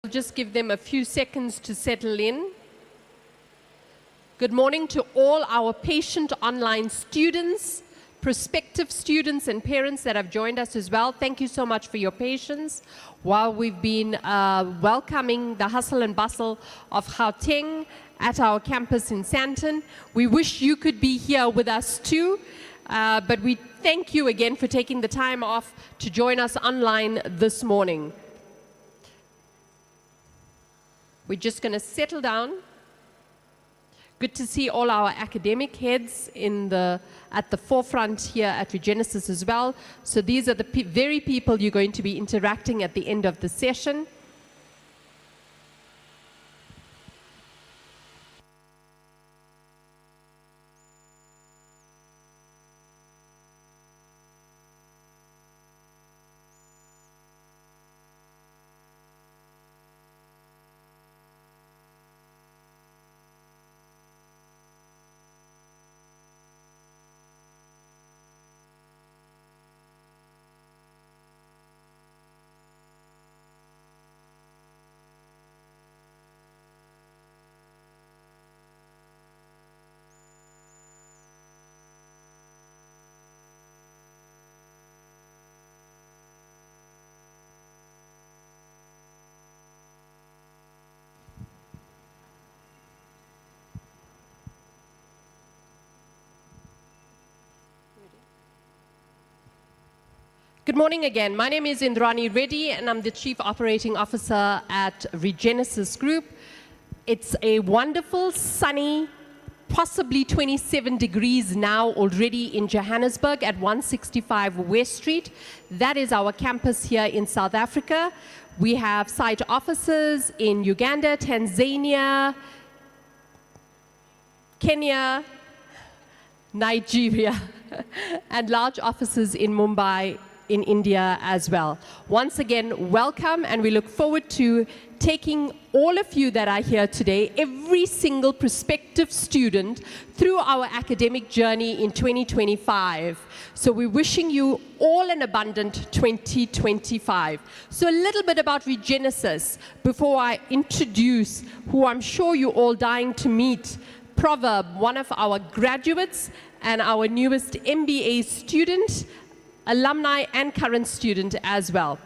just give them a few seconds to settle in. Good morning to all our patient online students, prospective students and parents that have joined us as well. Thank you so much for your patience while we've been welcoming the hustle and bustle of Gauteng at our campus in Sandton. We wish you could be here with us too, but we thank you again for taking the time off to join us online this morning. We're just going to settle down. Good to see all our academic heads at the forefront here at Regenesys as well. So these are the very people you're going to be interacting at the end of the session. Good morning again. My name is Indrani Reddy, and I'm the Chief Operating Officer at Regenesys Group. It's a wonderful, sunny, possibly 27 degrees now already in Johannesburg at 165 West Street. That is our campus here in South Africa. We have site offices in Uganda, Tanzania, Kenya, Nigeria, and large offices in Mumbai, in India as well. Once again, welcome, and we look forward to taking all of you that are here today, every single prospective student, through our academic journey in 2025. So we're wishing you all an abundant 2025. So a little bit about Regenesys before I introduce who I'm sure you're all dying to meet, Proverb, one of our graduates and our newest MBA student, alumni and current student as well.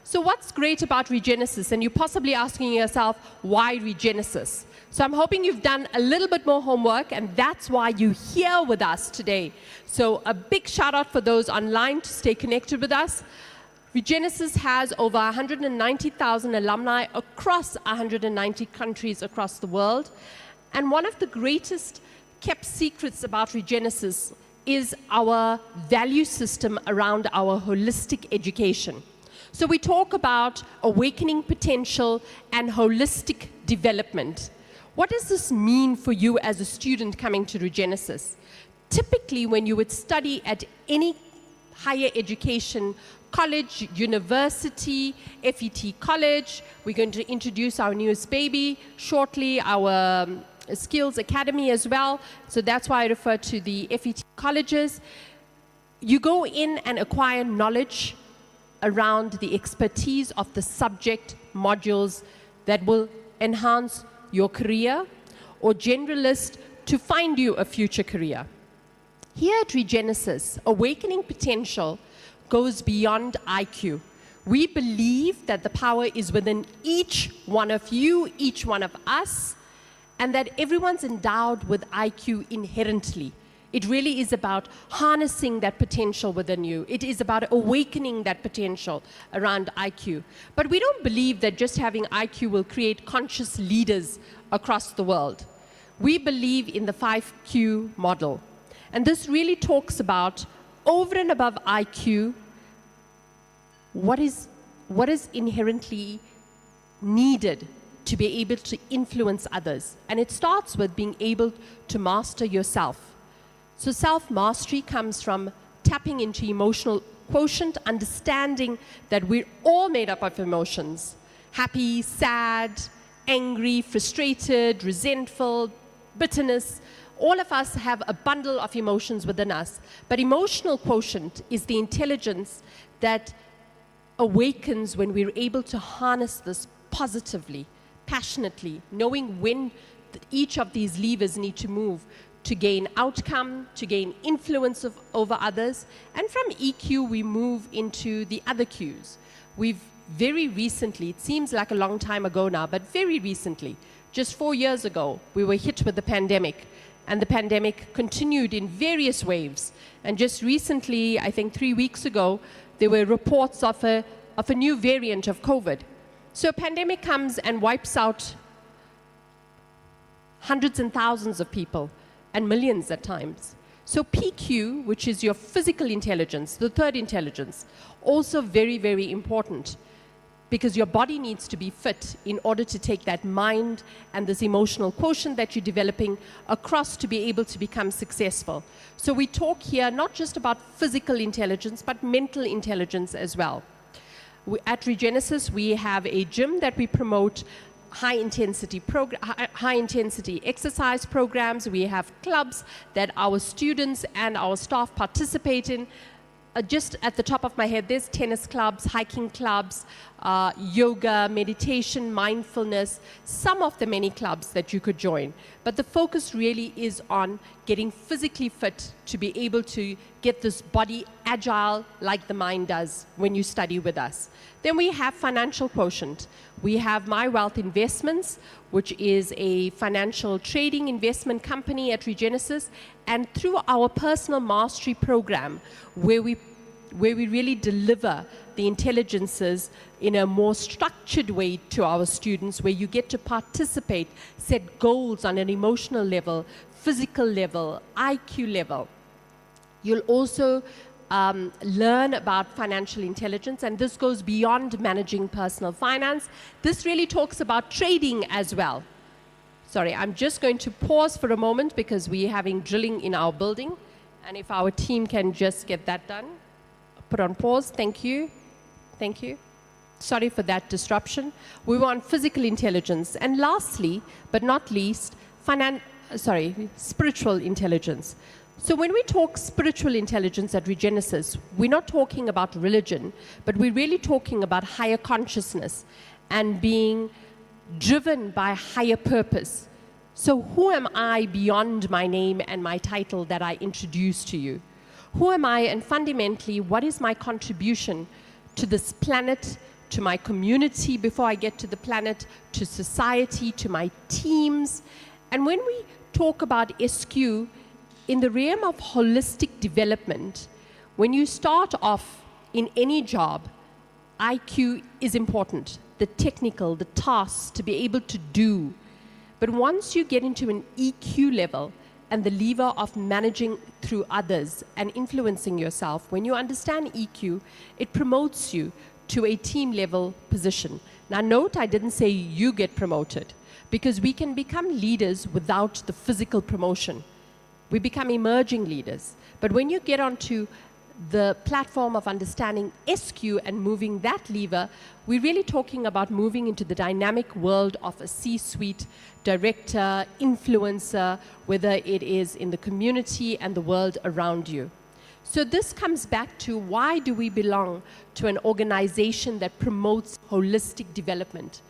So what's great about Regenesys? And you're possibly asking yourself, why Regenesys? So I'm hoping you've done a little bit more homework, and that's why you're here with us today. So a big shout out for those online to stay connected with us. Regenesys has over 190,000 alumni across 190 countries across the world. And one of the greatest kept secrets about Regenesys is our value system around our holistic education. So we talk about awakening potential and holistic development. What does this mean for you as a student coming to Regenesys? Typically, when you would study at any higher education, college, university, FET college, we're going to introduce our newest baby shortly, our Skills Academy as well. So that's why I refer to the FET colleges. You go in and acquire knowledge around the expertise of the subject modules that will enhance your career or generalist to find you a future career. Here at Regenesys, awakening potential goes beyond IQ. We believe that the power is within each one of you, each one of us, and that everyone's endowed with IQ inherently. It really is about harnessing that potential within you. It is about awakening that potential around IQ. But we don't believe that just having IQ will create conscious leaders across the world. We believe in the 5Q model. And this really talks about, over and above IQ, what is inherently needed to be able to influence others. And it starts with being able to master yourself. So self-mastery comes from tapping into emotional quotient, understanding that we're all made up of emotions. Happy, sad, angry, frustrated, resentful, bitterness. All of us have a bundle of emotions within us. But emotional quotient is the intelligence that awakens when we're able to harness this positively, passionately, knowing when each of these levers need to move to gain outcome, to gain influence over others. And from EQ, we move into the other Qs. We've very recently, it seems like a long time ago now, but very recently, just 4 years ago, we were hit with the pandemic. And the pandemic continued in various waves. And just recently, I think 3 weeks ago, there were reports of a new variant of COVID. So a pandemic comes and wipes out hundreds and thousands of people, and millions at times. So PQ, which is your physical intelligence, the third intelligence, also very, very important, because your body needs to be fit in order to take that mind and this emotional quotient that you're developing across to be able to become successful. So we talk here not just about physical intelligence, but mental intelligence as well. At Regenesys, we have a gym that we promote high intensity exercise programs. We have clubs that our students and our staff participate in. Just at the top of my head, there's tennis clubs, hiking clubs, yoga, meditation, mindfulness, some of the many clubs that you could join. But the focus really is on getting physically fit to be able to get this body agile like the mind does when you study with us. Then we have financial quotient. We have My Wealth Investments, which is a financial trading investment company at Regenesys, and through our personal mastery program, where we really deliver the intelligences in a more structured way to our students, where you get to participate, set goals on an emotional level, physical level, IQ level. You'll also learn about financial intelligence, and this goes beyond managing personal finance. This really talks about trading as well. Sorry, I'm just going to pause for a moment because we're having drilling in our building, and if our team can just get that done. Put on pause. Thank you. Thank you. Sorry for that disruption. We want physical intelligence. And lastly, but not least, spiritual intelligence. So when we talk spiritual intelligence at Regenesys, we're not talking about religion, but we're really talking about higher consciousness and being driven by higher purpose. So who am I beyond my name and my title that I introduce to you? Who am I, and fundamentally, what is my contribution to this planet, to my community before I get to the planet, to society, to my teams? And when we talk about SQ, in the realm of holistic development, when you start off in any job, IQ is important, the technical, the tasks to be able to do. But once you get into an EQ level and the lever of managing through others and influencing yourself, when you understand EQ, it promotes you to a team level position. Now note, I didn't say you get promoted, because we can become leaders without the physical promotion. We become emerging leaders. But when you get onto the platform of understanding SQ and moving that lever, we're really talking about moving into the dynamic world of a C-suite director, influencer, whether it is in the community and the world around you. So this comes back to, why do we belong to an organization that promotes holistic development?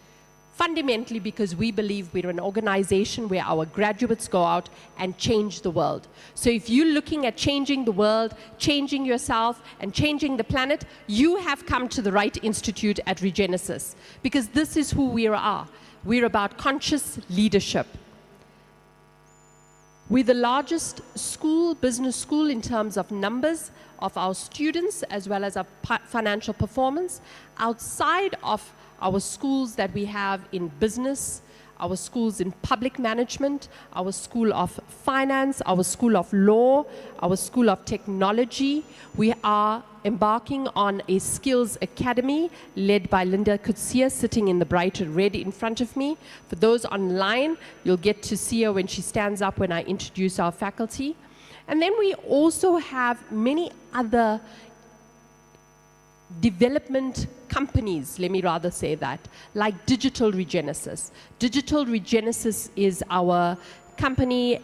Fundamentally because we believe we're an organization where our graduates go out and change the world. So if you're looking at changing the world, changing yourself, and changing the planet, you have come to the right institute at Regenesys, because this is who we are. We're about conscious leadership. We're the largest business school in terms of numbers of our students, as well as our financial performance. Outside of our schools that we have in business, our schools in public management, our school of finance, our school of law, our school of technology, we are embarking on a skills academy led by Linda Kutsia, sitting in the bright red in front of me. For those online, you'll get to see her when she stands up when I introduce our faculty. And then we also have many other development companies, let me rather say that, like Digital Regenesys. Digital Regenesys is our company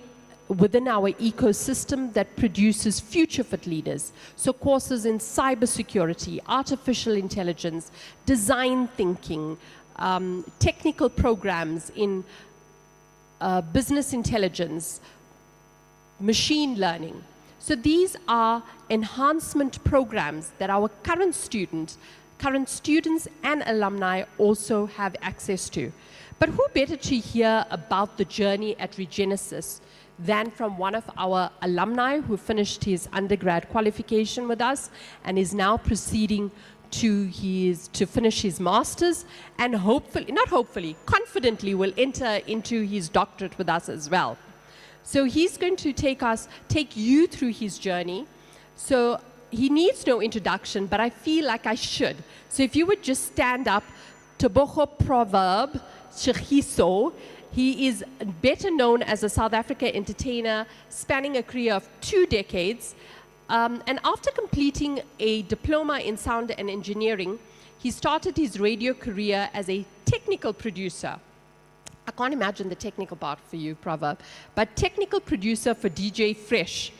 within our ecosystem that produces future-fit leaders. So courses in cybersecurity, artificial intelligence, design thinking, technical programs in business intelligence, machine learning. So these are enhancement programs that our current students and alumni also have access to. But who better to hear about the journey at Regenesys than from one of our alumni who finished his undergrad qualification with us and is now proceeding to finish his master's, and confidently will enter into his doctorate with us as well. So he's going to take you through his journey. So he needs no introduction, but I feel like I should. So if you would just stand up, Tebogo Proverb, Regenesys. He is better known as a South Africa entertainer, spanning a career of 2 decades. And after completing a diploma in sound and engineering, he started his radio career as a technical producer. I can't imagine the technical part for you, Proverb, but technical producer for DJ Fresh.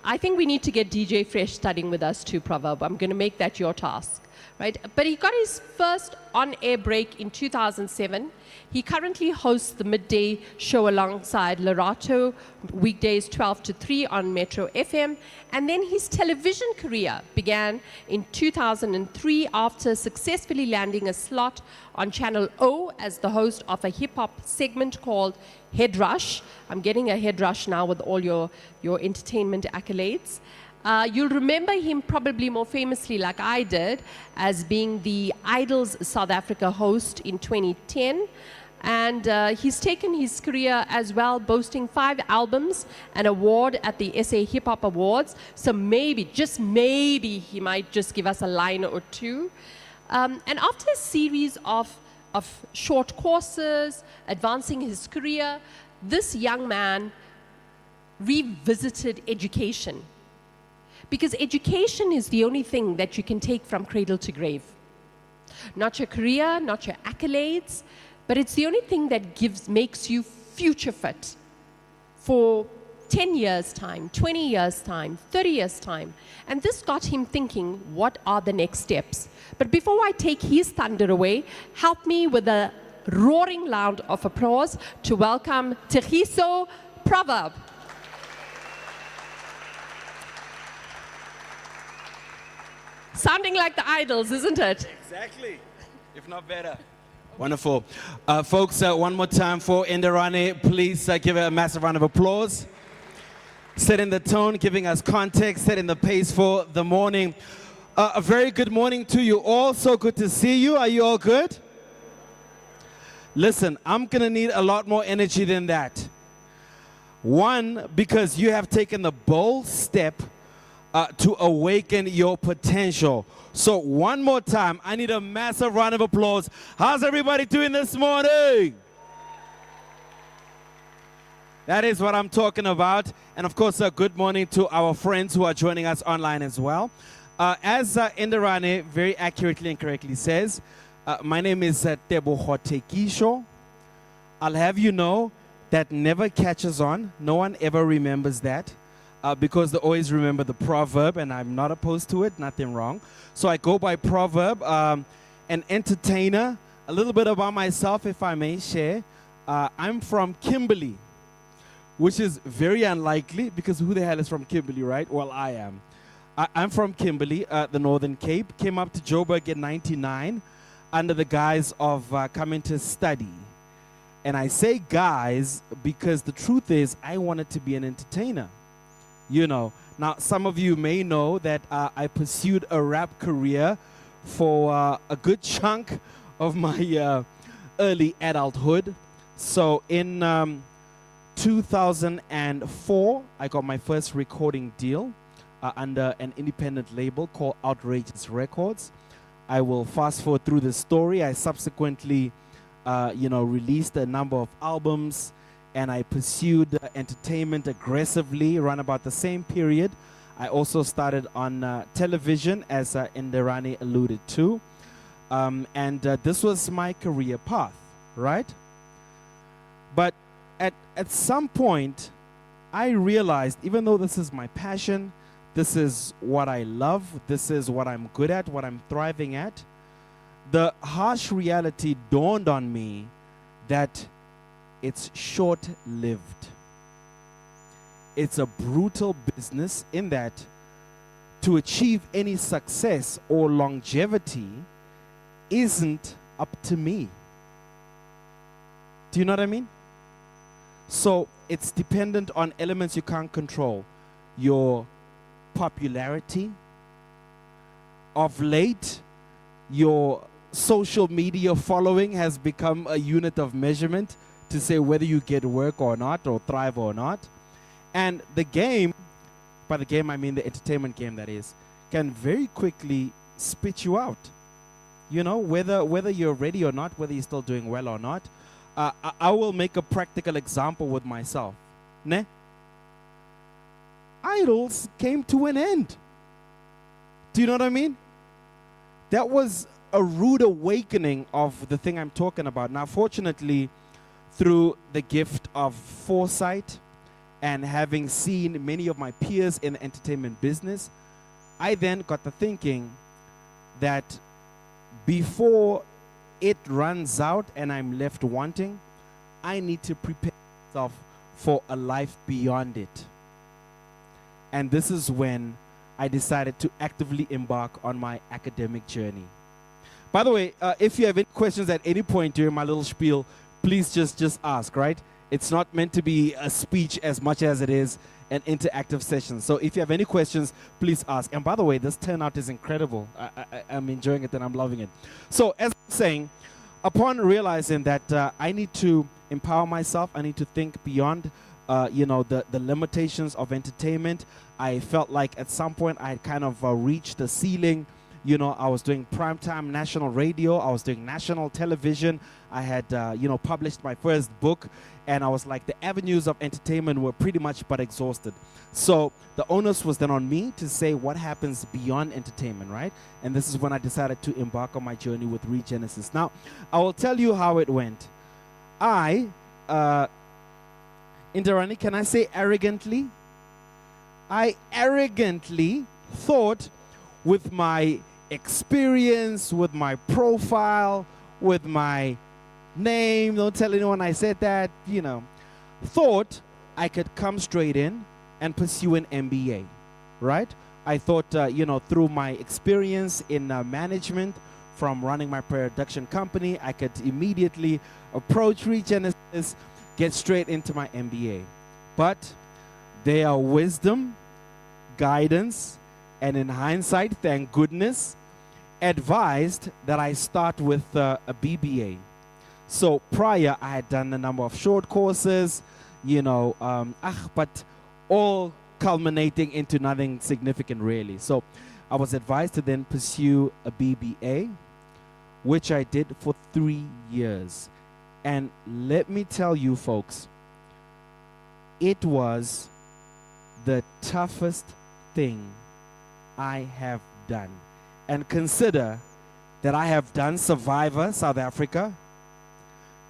I think we need to get DJ Fresh studying with us too, Proverb. I'm going to make that your task, right? But he got his first on-air break in 2007. He currently hosts the midday show alongside Lerato, weekdays 12 to 3 on Metro FM. And then his television career began in 2003 after successfully landing a slot on Channel O as the host of a hip-hop segment called Head Rush. I'm getting a head rush now with all your entertainment accolades. You'll remember him probably more famously, like I did, as being the Idols South Africa host in 2010. And he's taken his career as well, boasting 5 albums, an award at the SA Hip Hop Awards. So maybe, just maybe, he might just give us a line or two. And after a series of short courses, advancing his career, this young man revisited education. Because education is the only thing that you can take from cradle to grave. Not your career, not your accolades, but it's the only thing that makes you future fit for 10 years' time, 20 years' time, 30 years' time. And this got him thinking, what are the next steps? But before I take his thunder away, help me with a roaring round of applause to welcome Regenesys Proverb. Sounding like the Idols, isn't it? Exactly, if not better. Wonderful. Folks, one more time for Inderani. Please give her a massive round of applause. Setting the tone, giving us context, setting the pace for the morning. A very good morning to you all. So good to see you. Are you all good? Listen, I'm going to need a lot more energy than that. One, because you have taken the bold step to awaken your potential. So one more time, I need a massive round of applause. How's everybody doing this morning? That is what I'm talking about. And of course, good morning to our friends who are joining us online as well. As Inderani very accurately and correctly says, my name is Tebogo Tekisho. I'll have you know that never catches on. No one ever remembers that. Because they always remember the proverb, and I'm not opposed to it, nothing wrong. So I go by proverb, an entertainer. A little bit about myself, if I may share. I'm from Kimberley, which is very unlikely, because who the hell is from Kimberley, right? Well, I am. I'm from Kimberley, the Northern Cape. Came up to Joburg in '99 under the guise of coming to study. And I say guys because the truth is I wanted to be an entertainer. You know, now some of you may know that I pursued a rap career for a good chunk of my early adulthood. So in 2004, I got my first recording deal under an independent label called Outrageous Records. I will fast forward through the story. I subsequently, released a number of albums, and I pursued entertainment aggressively around about the same period. I also started on television, as Inderani alluded to. This was my career path, right? But at some point, I realized, even though this is my passion, this is what I love, this is what I'm good at, what I'm thriving at, the harsh reality dawned on me that it's short-lived. It's a brutal business in that to achieve any success or longevity isn't up to me. Do you know what I mean? So it's dependent on elements you can't control. Your popularity. Of late, your social media following has become a unit of measurement to say whether you get work or not, or thrive or not. And the game, by the game I mean the entertainment game that is, can very quickly spit you out. You know, whether you're ready or not, whether you're still doing well or not. I will make a practical example with myself. Ne? Idols came to an end. Do you know what I mean? That was a rude awakening of the thing I'm talking about. Now, fortunately, through the gift of foresight and having seen many of my peers in the entertainment business, I then got to thinking that before it runs out and I'm left wanting, I need to prepare myself for a life beyond it. And this is when I decided to actively embark on my academic journey. By the way, if you have any questions at any point during my little spiel, please just ask, right? It's not meant to be a speech as much as it is an interactive session. So if you have any questions, please ask. And by the way, this turnout is incredible. I'm enjoying it and I'm loving it. So as I'm saying, upon realizing that I need to empower myself, I need to think beyond the limitations of entertainment. I felt like at some point I had kind of reached the ceiling. You know, I was doing primetime national radio. I was doing national television. I had, published my first book. And I was like, the avenues of entertainment were pretty much but exhausted. So the onus was then on me to say what happens beyond entertainment, right? And this is when I decided to embark on my journey with Regenesys. Now, I will tell you how it went. Indarani, can I say arrogantly? I arrogantly thought with my experience, with my profile, with my name, don't tell anyone I said that, thought I could come straight in and pursue an MBA, right? I thought, through my experience in management from running my production company, I could immediately approach Regenesys, get straight into my MBA. But their wisdom, guidance, and in hindsight, thank goodness, advised that I start with a BBA. So prior, I had done a number of short courses, but all culminating into nothing significant really. So I was advised to then pursue a BBA, which I did for 3 years. And let me tell you folks, it was the toughest thing I have done. And consider that I have done Survivor South Africa.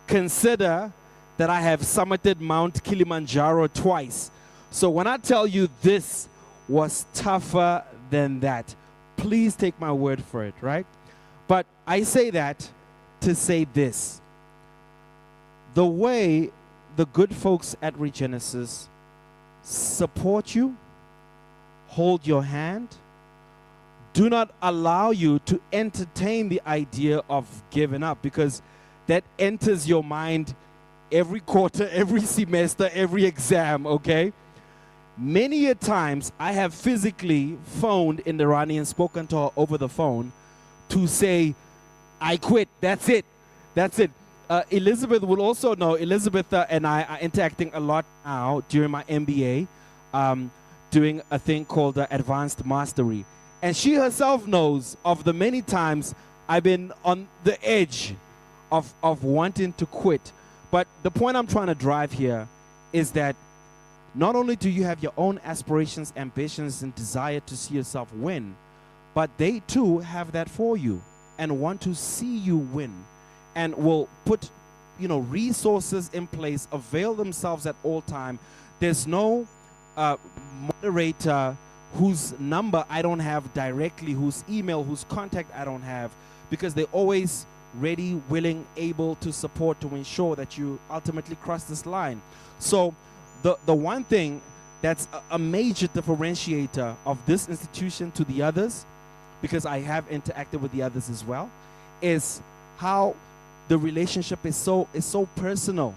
Consider that I have summited Mount Kilimanjaro twice. So when I tell you this was tougher than that, please take my word for it, right? But I say that to say this. The way the good folks at Regenesys support you, hold your hand, do not allow you to entertain the idea of giving up, because that enters your mind every quarter, every semester, every exam, okay? Many a times I have physically phoned Indarani and spoken to her over the phone to say, I quit, that's it, that's it. Elizabeth will also know, Elizabeth and I are interacting a lot now during my MBA, doing a thing called Advanced Mastery. And she herself knows of the many times I've been on the edge of wanting to quit. But the point I'm trying to drive here is that not only do you have your own aspirations, ambitions, and desire to see yourself win, but they too have that for you and want to see you win, and will put, resources in place, avail themselves at all time. There's no moderator whose number I don't have directly, whose email, whose contact I don't have, because they're always ready, willing, able to support to ensure that you ultimately cross this line. So the one thing that's a major differentiator of this institution to the others, because I have interacted with the others as well, is how the relationship is so personal.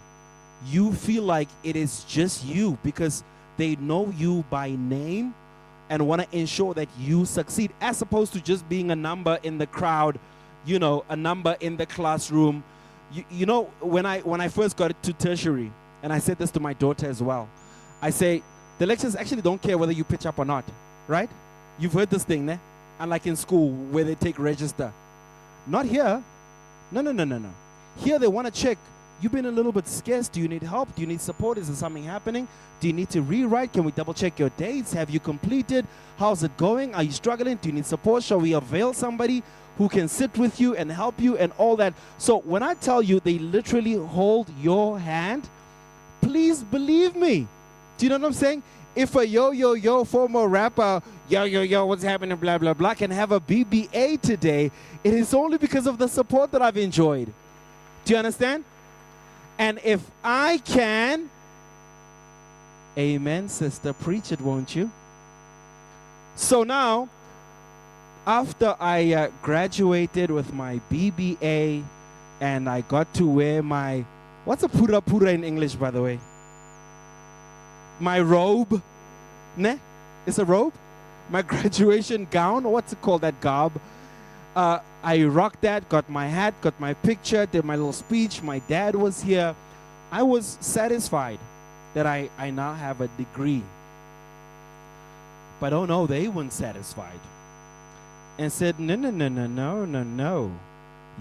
You feel like it is just you because they know you by name and want to ensure that you succeed, as opposed to just being a number in the crowd, you know, a number in the classroom. You know, when I first got to tertiary, and I said this to my daughter as well, I say, the lecturers actually don't care whether you pitch up or not, right? You've heard this thing, ne? Unlike in school where they take register. Not here. No. Here they want to check. You've been a little bit scarce. Do you need help? Do you need support? Is there something happening? Do you need to rewrite? Can we double check your dates? Have you completed? How's it going? Are you struggling? Do you need support? Shall we avail somebody who can sit with you and help you and all that? So when I tell you they literally hold your hand, please believe me. Do you know what I'm saying? If a yo former rapper, yo, what's happening, blah, blah, blah, can have a BBA today, it is only because of the support that I've enjoyed. Do you understand? And if I can, amen, sister, preach it, won't you? So now, after I graduated with my BBA and I got to wear my, what's a pura in English, by the way? My robe, ne? It's a robe? My graduation gown, what's it called, that garb? I rocked that, got my hat, got my picture, did my little speech. My dad was here. I was satisfied that I now have a degree. But oh no, they weren't satisfied. And said, no.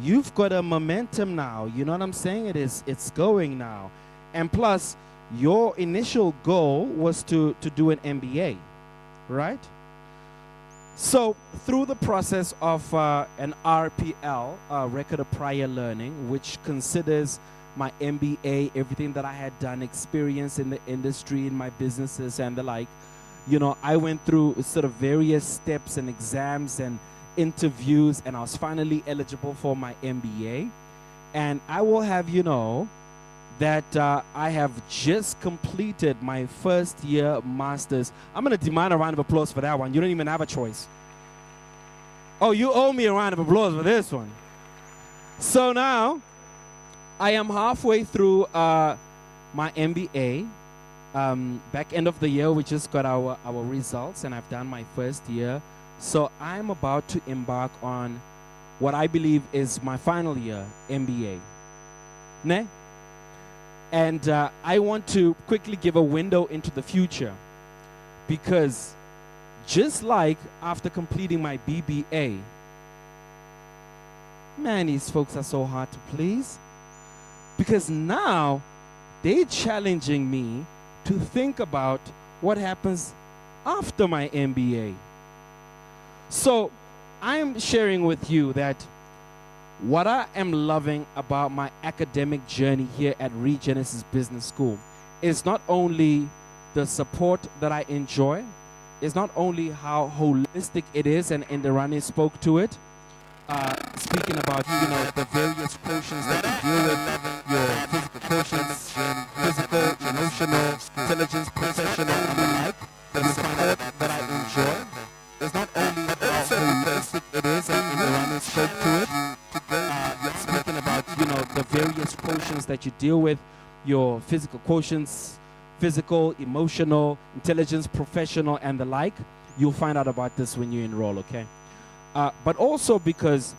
You've got a momentum now. You know what I'm saying? It's going now. And plus, your initial goal was to do an MBA, right? So through the process of an RPL, Record of Prior Learning, which considers my MBA, everything that I had done, experience in the industry, in my businesses and the like, you know, I went through sort of various steps and exams and interviews, and I was finally eligible for my MBA. And I will have you know that I have just completed my first year master's. I'm going to demand a round of applause for that one. You don't even have a choice. Oh, you owe me a round of applause for this one. So now, I am halfway through my MBA. Back end of the year, we just got our results, and I've done my first year. So I'm about to embark on what I believe is my final year MBA. Ne? And I want to quickly give a window into the future, because just like after completing my BBA, man, these folks are so hard to please, because now they're challenging me to think about what happens after my MBA. So I'm sharing with you that what I am loving about my academic journey here at Regenesys Business School is not only the support that I enjoy, it's not only how holistic it is, and Inderani spoke to it, speaking about, you know, the various quotients that you deal with, your physical quotients, physical, emotional, intelligence, professional, and the like, the support that I enjoy. It's not only how holistic it is, and Inderani spoke to it, speaking about, you know, the various quotients that you deal with, your physical quotients, physical, emotional, intelligence, professional, and the like. You'll find out about this when you enroll, okay? But also because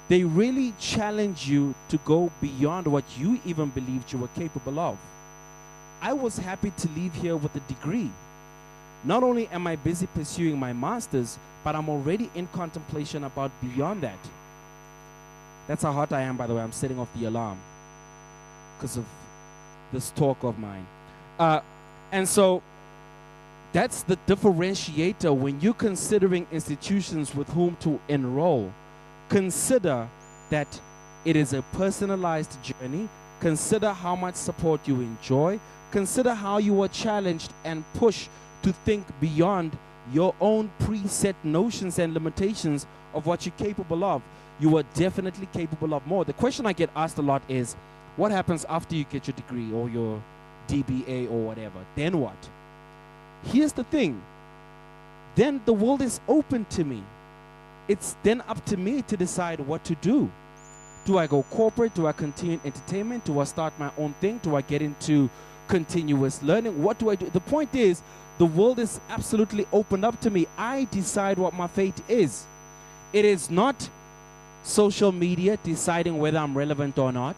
they really challenge you to go beyond what you even believed you were capable of. I was happy to leave here with a degree. Not only am I busy pursuing my master's, but I'm already in contemplation about beyond that. That's how hot I am, by the way. I'm setting off the alarm because of this talk of mine. And so that's the differentiator when you're considering institutions with whom to enroll. Consider that it is a personalized journey. Consider how much support you enjoy. Consider how you are challenged and pushed to think beyond your own preset notions and limitations of what you're capable of. you are definitely capable of more. The question I get asked a lot is, what happens after you get your degree or your DBA or whatever? Then what? Here's the thing. Then the world is open to me. It's then up to me to decide what to do. Do I go corporate? Do I continue in entertainment? Do I start my own thing? Do I get into continuous learning? What do I do? The point is, the world is absolutely opened up to me. I decide what my fate is. It is not social media deciding whether I'm relevant or not.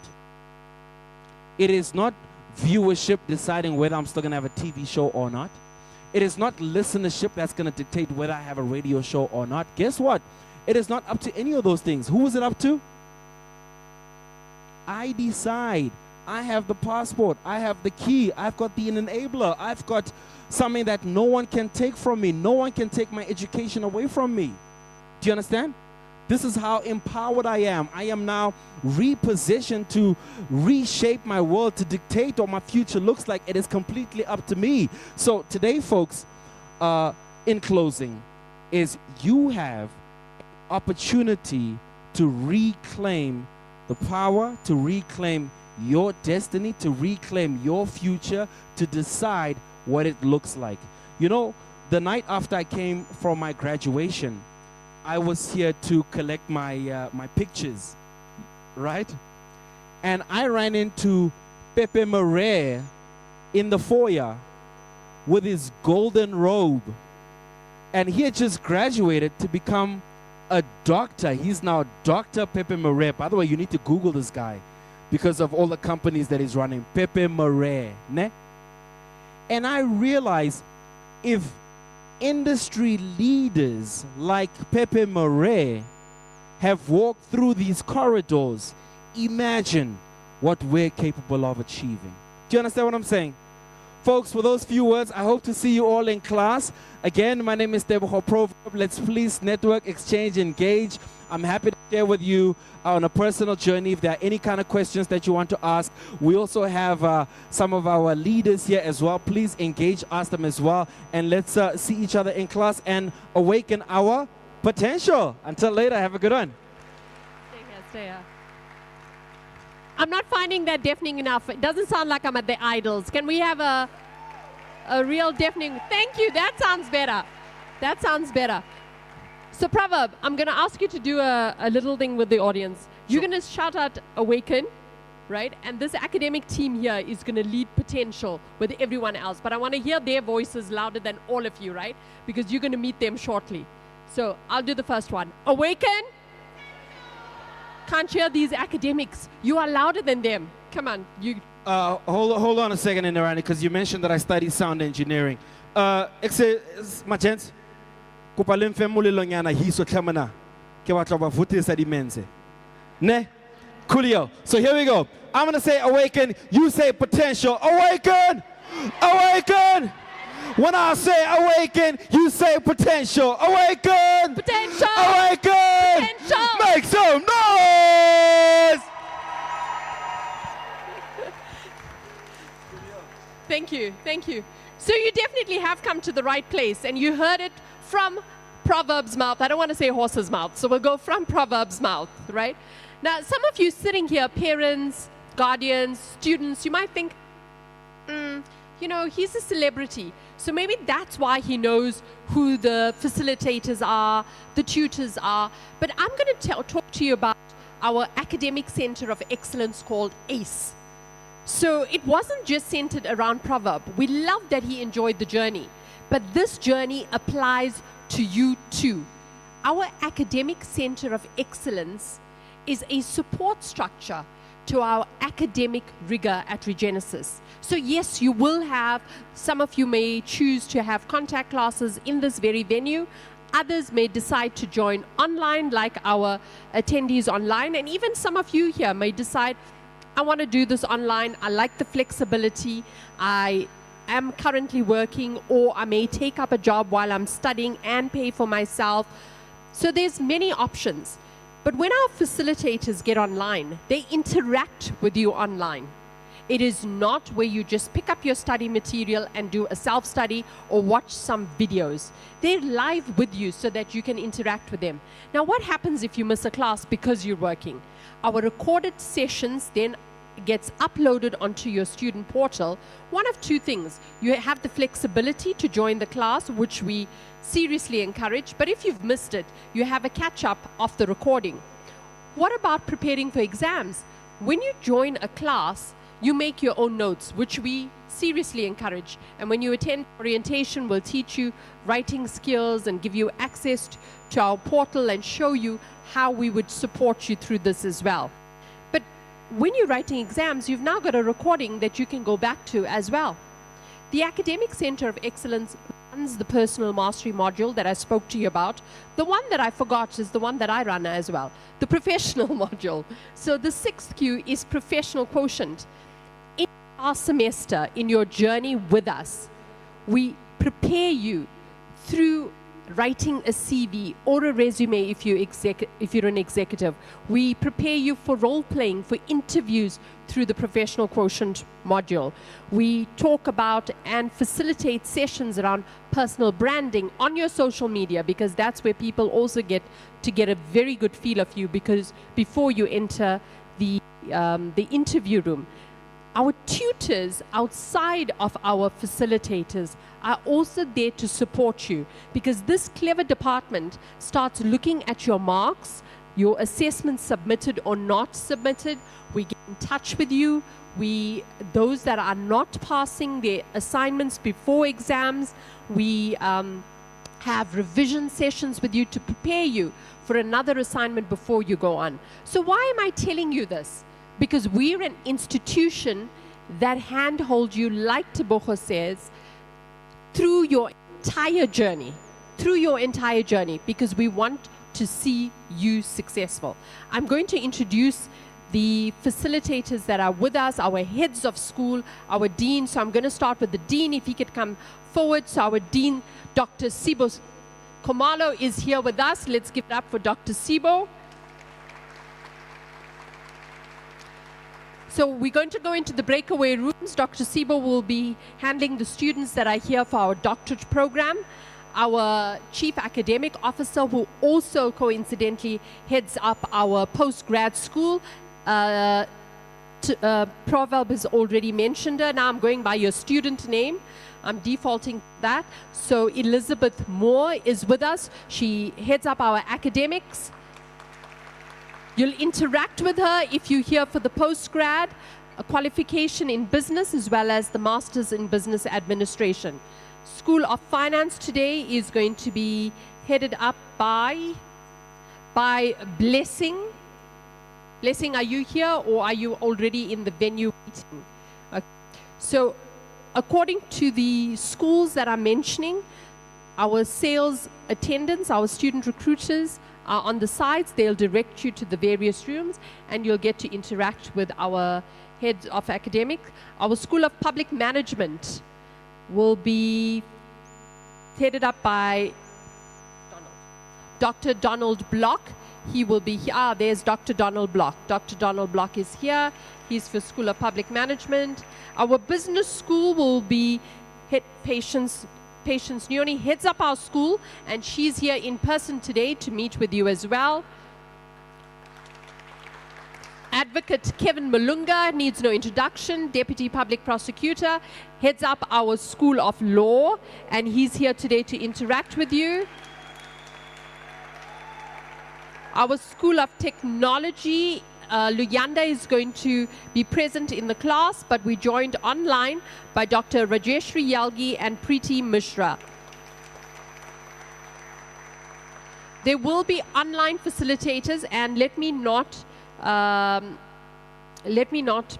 It is not viewership deciding whether I'm still going to have a TV show or not. It is not listenership that's going to dictate whether I have a radio show or not. Guess what? It is not up to any of those things. Who is it up to? I decide. I have the passport. I have the key. I've got the enabler. I've got something that no one can take from me. No one can take my education away from me. Do you understand? This is how empowered I am. I am now repositioned to reshape my world, to dictate what my future looks like. It is completely up to me. So today, folks, in closing, is you have opportunity to reclaim the power, to reclaim your destiny, to reclaim your future, to decide what it looks like. You know, the night after I came from my graduation, I was here to collect my my pictures, right? And I ran into Pepe Mare in the foyer with his golden robe. And he had just graduated to become a doctor. He's now Dr. Pepe Mare. By the way, you need to Google this guy because of all the companies that he's running. Pepe Mare, ne? And I realized if industry leaders like Pepe Mare have walked through these corridors, imagine what we're capable of achieving. Do you understand what I'm saying? Folks, for those few words, I hope to see you all in class. Again, my name is Tebogo Proverb. Let's please network, exchange, engage. I'm happy to share with you on a personal journey if there are any kind of questions that you want to ask. We also have some of our leaders here as well. Please engage, ask them as well. And let's see each other in class and awaken our potential. Until later, have a good one. Stay here, stay here. I'm not finding that deafening enough. It doesn't sound like I'm at the idols. Can we have a real deafening? Thank you. That sounds better. That sounds better. So Proverb, I'm going to ask you to do a little thing with the audience. You're going to shout out Awaken, right? And this academic team here is going to lead potential with everyone else. But I want to hear their voices louder than all of you, right? Because you're going to meet them shortly. So I'll do the first one. Awaken. Can't hear these academics. You are louder than them. Come on. You. Hold on a second, Inarani, because you mentioned that I study sound engineering. My gents, kupalem femule lonyana hiso klamana ke watla ba vutisa dimense. Ne? Coolio. So here we go. I'm going to say awaken, you say potential. Awaken! Awaken! When I say awaken, you say potential. Awaken! Potential! Awaken! Potential! Make some noise! Thank you, thank you. So you definitely have come to the right place, and you heard it from Proverb's mouth. I don't want to say horse's mouth, so we'll go from Proverb's mouth, right? Now, some of you sitting here, parents, guardians, students, you might think, you know, he's a celebrity. So maybe that's why he knows who the facilitators are, the tutors are. But I'm going to talk to you about our academic center of excellence called ACE. So it wasn't just centered around Proverb. We love that he enjoyed the journey. But this journey applies to you too. Our academic center of excellence is a support structure to our academic rigor at Regenesys. So yes, you will have, some of you may choose to have contact classes in this very venue. Others may decide to join online, like our attendees online. And even some of you here may decide, I want to do this online. I like the flexibility. I am currently working, or I may take up a job while I'm studying and pay for myself. So there's many options. But when our facilitators get online, they interact with you online. It is not where you just pick up your study material and do a self-study or watch some videos. They're live with you so that you can interact with them. Now, what happens if you miss a class because you're working? Our recorded sessions then gets uploaded onto your student portal. One of two things: you have the flexibility to join the class, which we seriously encourage, but if you've missed it, you have a catch-up of the recording. What about preparing for exams? When you join a class, you make your own notes, which we seriously encourage. And when you attend orientation, we'll teach you writing skills and give you access to our portal and show you how we would support you through this as well. But when you're writing exams, you've now got a recording that you can go back to as well. The Academic Center of Excellence runs the Personal Mastery module that I spoke to you about. The one that I forgot is the one that I run as well, the Professional module. So the 6th Q is Professional Quotient. In our semester, in your journey with us, we prepare you through writing a CV or a resume if you're an executive. We prepare you for role-playing, for interviews through the Professional Quotient module. We talk about and facilitate sessions around personal branding on your social media, because that's where people also get to get a very good feel of you, because before you enter the interview room. Our tutors outside of our facilitators are also there to support you, because this clever department starts looking at your marks, your assessments submitted or not submitted. We get in touch with you. Those that are not passing their assignments before exams, we have revision sessions with you to prepare you for another assignment before you go on. So why am I telling you this? Because we're an institution that handholds you, like Tebogo says, through your entire journey, because we want to see you successful. I'm going to introduce the facilitators that are with us, our heads of school, our dean. So I'm going to start with the dean, if he could come forward. So our dean, Dr. Sibo Komalo, is here with us. Let's give it up for Dr. Sibo. So we're going to go into the breakaway rooms. Dr. Sibo will be handling the students that are here for our doctorate program. Our Chief Academic Officer, who also coincidentally heads up our post-grad school. Proverb has already mentioned her. Now I'm going by your student name. I'm defaulting that. So Elizabeth Moore is with us. She heads up our academics. You'll interact with her if you're here for the postgrad, a qualification in business, as well as the Masters in Business Administration. School of Finance today is going to be headed up by Blessing. Blessing, are you here or are you already in the venue meeting? Okay. So according to the schools that I'm mentioning, our sales attendants, our student recruiters, are on the sides. They'll direct you to the various rooms and you'll get to interact with our heads of academic. Our School of Public Management will be headed up by Dr. Donald Block. He will be here. There's Dr. Donald Block. Dr. Donald Block is here. He's for School of Public Management. Our business school will be Patience Nyoni heads up our school, and she's here in person today to meet with you as well. Advocate Kevin Malunga needs no introduction. Deputy Public Prosecutor heads up our School of Law, and he's here today to interact with you. Our School of Technology, Luyanda is going to be present in the class, but we joined online by Dr. Rajeshri Yalgi and Preeti Mishra. There will be online facilitators, and let me not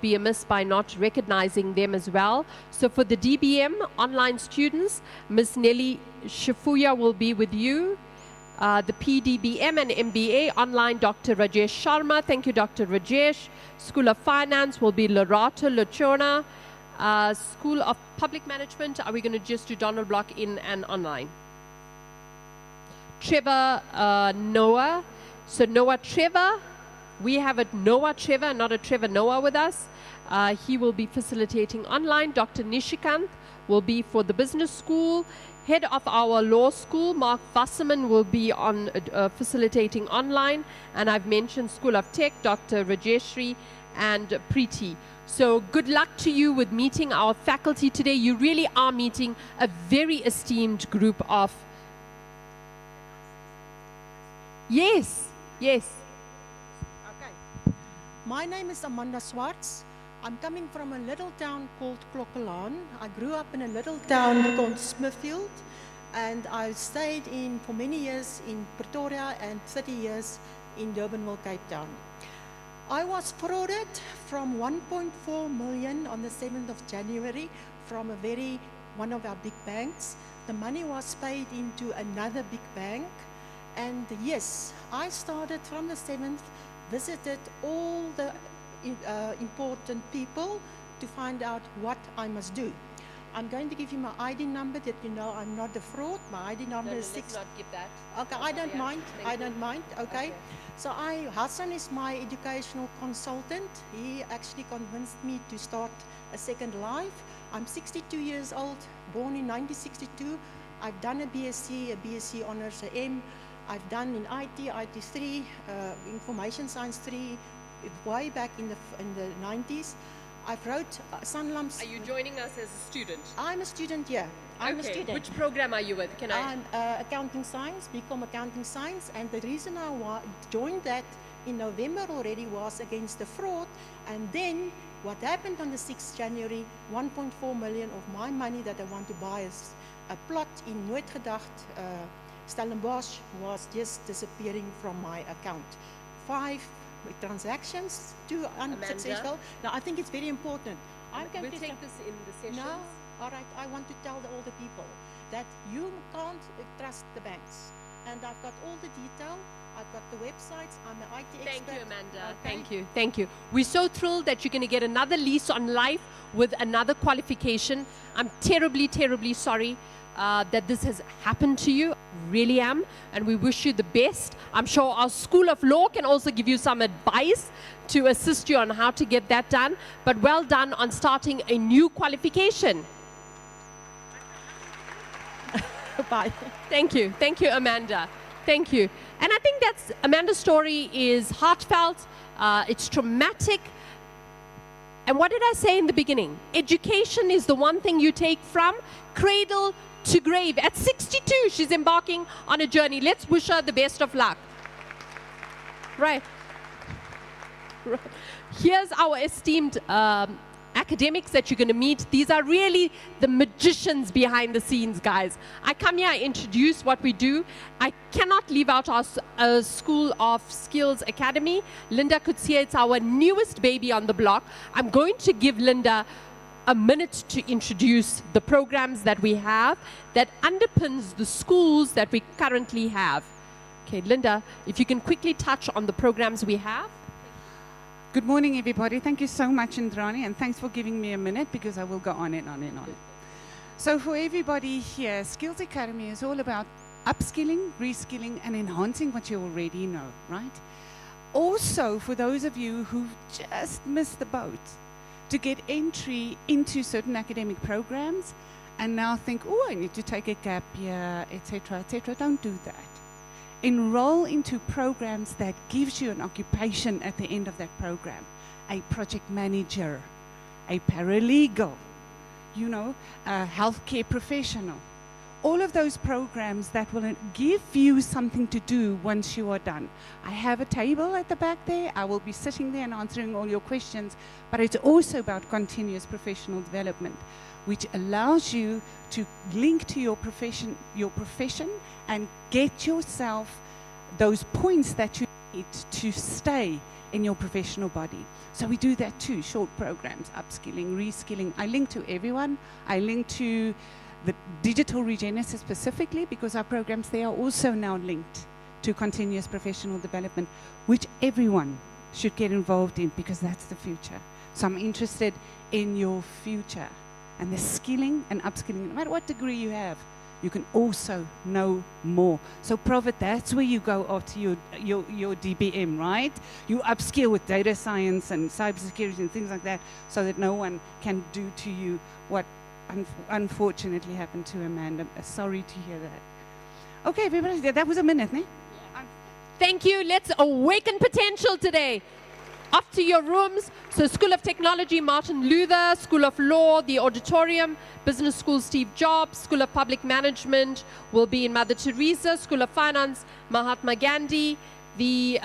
be amiss by not recognizing them as well. So for the DBM online students, Ms. Nelly Shifuya will be with you. The PDBM and MBA online, Dr. Rajesh Sharma. Thank you, Dr. Rajesh. School of Finance will be Lorata Lochona. School of Public Management, are we going to just do Donald Block in and online? Trevor Noah. So Noah Trevor. We have a Noah Trevor, not a Trevor Noah with us. He will be facilitating online. Dr. Nishikant will be for the business school. Head of our law school, Mark Wasserman, will be on facilitating online. And I've mentioned School of Tech, Dr. Regenesys and Preeti. So good luck to you with meeting our faculty today. You really are meeting a very esteemed group of... Yes, yes. Okay. My name is Amanda Swartz. I'm coming from a little town called Klokkelaan. I grew up in a little town called Smithfield, and I stayed for many years in Pretoria and 30 years in Durbanville, Cape Town. I was frauded from 1.4 million on the 7th of January from one of our big banks. The money was paid into another big bank. And yes, I started from the 7th, visited all the important people to find out what I must do. I'm going to give you my ID number that you know I'm not a fraud. My ID number is 6. Let's not give that. Okay, I don't mind. I don't mind. Okay. So Hassan is my educational consultant. He actually convinced me to start a second life. I'm 62 years old, born in 1962. I've done a BSc Honours M. I've done in IT, IT3, Information Science 3, way back in the 90s. I've wrote Sanlam's... Are you joining us as a student? I'm a student, yeah. I'm a student. Which program are you with? I'm accounting science, BCom accounting science, and the reason I joined that in November already was against the fraud. And then what happened on the 6th January, 1.4 million of my money that I want to buy is a plot in Nooitgedacht, Stellenbosch, was just disappearing from my account. 5 transactions, 2 unsuccessful. Now I think it's very important. We'll take this in the sessions. No, all right. I want to tell all the people that you can't trust the banks. And I've got all the detail. I've got the websites. I'm an IT expert. Thank you, Amanda. Okay. Thank you. Thank you. We're so thrilled that you're going to get another lease on life with another qualification. I'm terribly, terribly sorry that this has happened to you. Really am. And we wish you the best. I'm sure our School of Law can also give you some advice to assist you on how to get that done. But well done on starting a new qualification. Bye. Thank you. Thank you, Amanda. Thank you. And I think that's Amanda's story is heartfelt. It's traumatic. And what did I say in the beginning? Education is the one thing you take from cradle to grave. At 62, she's embarking on a journey. Let's wish her the best of luck. Right. Here's our esteemed academics that you're going to meet. These are really the magicians behind the scenes, guys. I come here, I introduce what we do. I cannot leave out our School of Skills Academy. Linda could see it's our newest baby on the block. I'm going to give Linda a minute to introduce the programs that we have that underpins the schools that we currently have. Okay, Linda, if you can quickly touch on the programs we have. Good morning, everybody. Thank you so much, Indrani, and thanks for giving me a minute because I will go on and on and on. So for everybody here, Skills Academy is all about upskilling, reskilling, and enhancing what you already know, right? Also, for those of you who just missed the boat, to get entry into certain academic programs and now think, oh, I need to take a gap year, etc., etc. Don't do that. Enroll into programs that gives you an occupation at the end of that program. A project manager, a paralegal, you know, a healthcare professional. All of those programs that will give you something to do once you are done. I have a table at the back there. I will be sitting there and answering all your questions, but it's also about continuous professional development, which allows you to link to your profession and get yourself those points that you need to stay in your professional body. So we do that too, short programs, upskilling, reskilling. I link to everyone. I link to the digital Regenesys specifically because our programs there are also now linked to continuous professional development, which everyone should get involved in because that's the future. So I'm interested in your future and the skilling and upskilling, no matter what degree you have, you can also know more. So Prophet, that's where you go after your DBM, right? You upskill with data science and cybersecurity and things like that, so that no one can do to you what unfortunately happened to Amanda. Sorry to hear that. Okay, everybody, that was a minute, ne? Thank you. Let's awaken potential today. Off to your rooms. So School of Technology, Martin Luther. School of Law, the Auditorium. Business School, Steve Jobs. School of Public Management will be in Mother Teresa. School of Finance, Mahatma Gandhi. The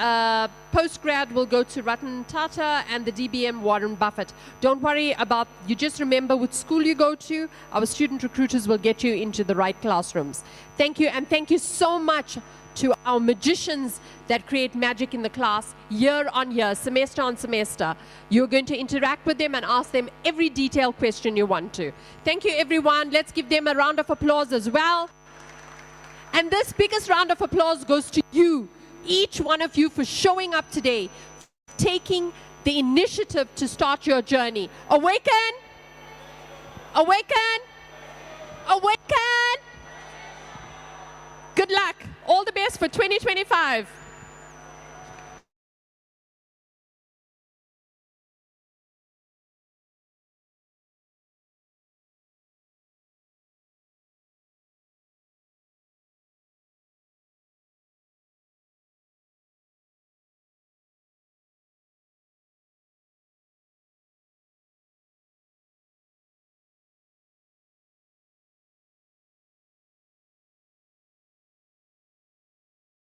postgrad will go to Ratan Tata, and the DBM, Warren Buffett. Don't worry about, you just remember which school you go to. Our student recruiters will get you into the right classrooms. Thank you, and thank you so much to our magicians that create magic in the class year on year, semester on semester. You're going to interact with them and ask them every detailed question you want to. Thank you, everyone. Let's give them a round of applause as well. And this biggest round of applause goes to you, each one of you, for showing up today, taking the initiative to start your journey. Awaken! Awaken! Awaken! Good luck. All the best for 2025.